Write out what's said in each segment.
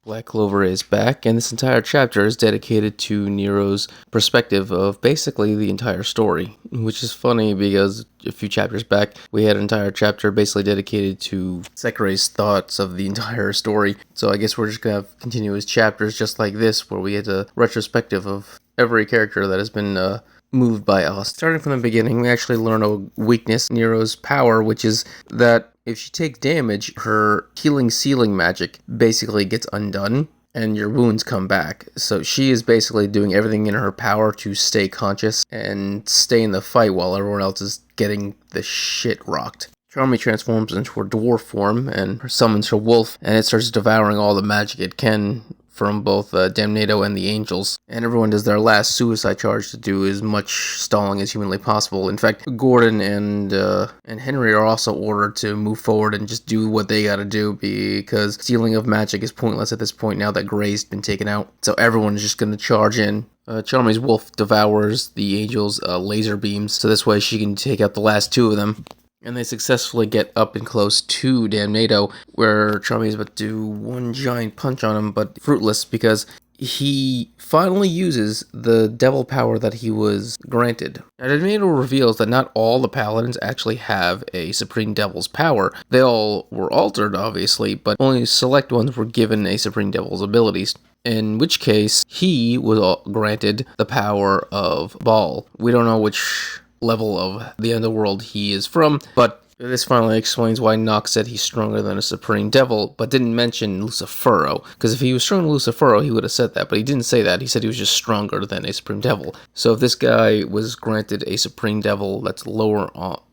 Black Clover is back, and this entire chapter is dedicated to Nero's perspective of basically the entire story, which is funny because a few chapters back, we had an entire chapter basically dedicated to Sakurai's thoughts of the entire story. So I guess we're just going to have continuous chapters just like this, where we get a retrospective of every character that has been moved by us. Starting from the beginning, we actually learn a weakness, Nero's power, which is that if she takes damage, her healing sealing magic basically gets undone and your wounds come back. So she is basically doing everything in her power to stay conscious and stay in the fight while everyone else is getting the shit rocked. Charmy transforms into her dwarf form and summons her wolf, and it starts devouring all the magic it can from both Damnado and the Angels, and everyone does their last suicide charge to do as much stalling as humanly possible. In fact, Gordon and Henry are also ordered to move forward and just do what they gotta do, because stealing of magic is pointless at this point now that Gray's been taken out. So everyone is just gonna charge in. Charmy's wolf devours the Angels' laser beams, so this way she can take out the last two of them. And they successfully get up and close to Damnado, where Charmy is about to do one giant punch on him, but fruitless because he finally uses the devil power that he was granted. Now, Damnado reveals that not all the paladins actually have a Supreme Devil's power. They all were altered, obviously, but only select ones were given a Supreme Devil's abilities. In which case, he was granted the power of Baal. We don't know which level of the underworld he is from, but this finally explains why Nox said he's stronger than a Supreme Devil, but didn't mention Lucifero, because if he was stronger than Lucifero, he would have said that, but he didn't say that. He said he was just stronger than a Supreme Devil. So if this guy was granted a Supreme Devil that's lower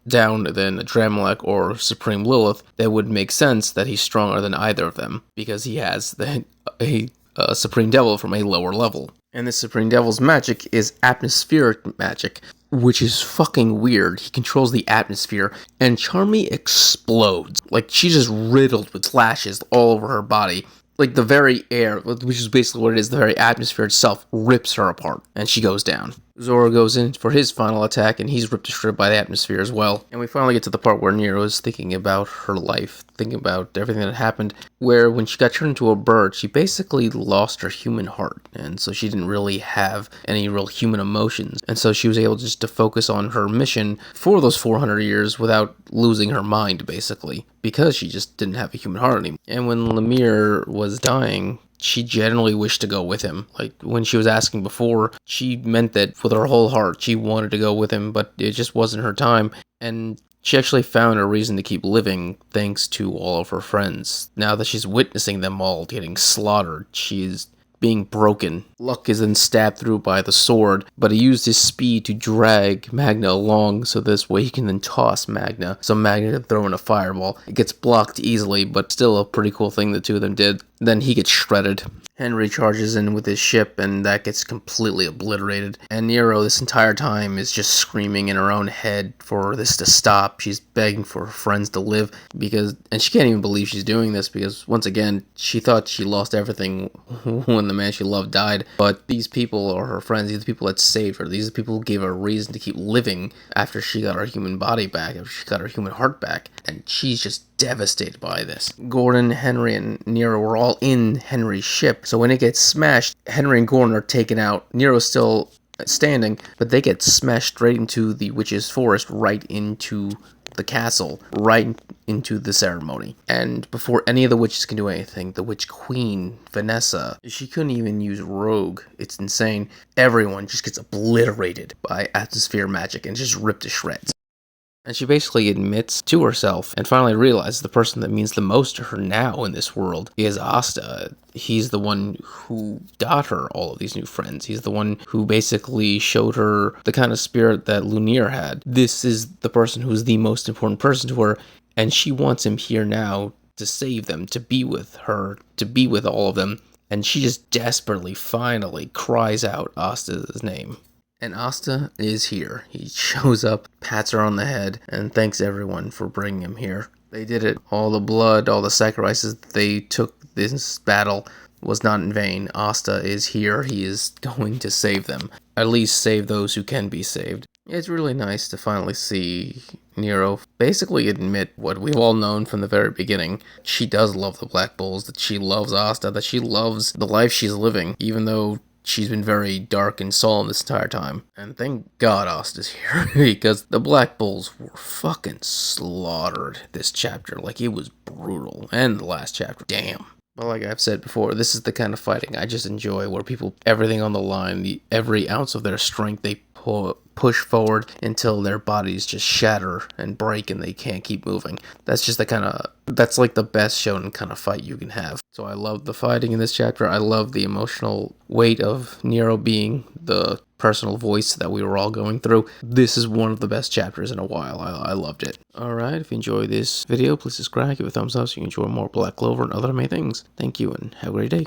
down than a Dramelech or Supreme Lilith, that would make sense that he's stronger than either of them, because he has a Supreme Devil from a lower level. And this Supreme Devil's magic is atmospheric magic, which is fucking weird. He controls the atmosphere, and Charmy explodes. Like, she's just riddled with slashes all over her body. Like, the very air, which is basically what it is, the very atmosphere itself rips her apart, and she goes down. Zoro goes in for his final attack, and he's ripped to shreds by the atmosphere as well. And we finally get to the part where Nero is thinking about her life, thinking about everything that happened, where when she got turned into a bird, she basically lost her human heart, and so she didn't really have any real human emotions. And so she was able just to focus on her mission for those 400 years without losing her mind, basically, because she just didn't have a human heart anymore. And when Lemire was dying, she generally wished to go with him. Like, when she was asking before, she meant that with her whole heart. She wanted to go with him, but it just wasn't her time. And she actually found a reason to keep living thanks to all of her friends. Now that she's witnessing them all getting slaughtered, she's being broken. Luck is then stabbed through by the sword, but he used his speed to drag Magna along, so this way he can then toss Magna, so Magna can throw in a fireball. It gets blocked easily, but still a pretty cool thing the two of them did. Then he gets shredded. Henry charges in with his ship, and that gets completely obliterated. And Nero, this entire time, is just screaming in her own head for this to stop. She's begging for her friends to live, and she can't even believe she's doing this, because, once again, she thought she lost everything when the man she loved died. But these people are her friends. These are the people that saved her. These are the people who gave her a reason to keep living after she got her human body back, after she got her human heart back. And she's just devastated by this. Gordon, Henry, and Nero were all in Henry's ship, so when it gets smashed, Henry and Gordon are taken out. Nero's still standing, but they get smashed straight into the witch's forest, right into the castle, right into the ceremony. And before any of the witches can do anything, the witch queen, Vanessa, she couldn't even use rogue. It's insane. Everyone just gets obliterated by atmosphere magic and just ripped to shreds. And she basically admits to herself and finally realizes the person that means the most to her now in this world is Asta. He's the one who got her all of these new friends. He's the one who basically showed her the kind of spirit that Lunir had. This is the person who's the most important person to her, and she wants him here now to save them, to be with her, to be with all of them. And she just desperately, finally cries out Asta's name. And Asta is here. He shows up, pats her on the head, and thanks everyone for bringing him here. They did it. All the blood, all the sacrifices they took this battle was not in vain. Asta is here. He is going to save them. At least save those who can be saved. It's really nice to finally see Nero basically admit what we've all known from the very beginning. She does love the Black Bulls, that she loves Asta, that she loves the life she's living, even though she's been very dark and solemn this entire time. And thank God Asta's here, because the Black Bulls were fucking slaughtered this chapter. Like, it was brutal. And the last chapter, damn. But like I've said before, this is the kind of fighting I just enjoy, where people, everything on the line, every ounce of their strength, they push forward until their bodies just shatter and break and they can't keep moving. That's like the best shonen kind of fight you can have. So I love the fighting in this chapter. I love the emotional weight of Nero being the personal voice that we were all going through. This is one of the best chapters in a while. I loved it. Alright, if you enjoyed this video, please subscribe, give it a thumbs up so you can enjoy more Black Clover and other amazing things. Thank you and have a great day.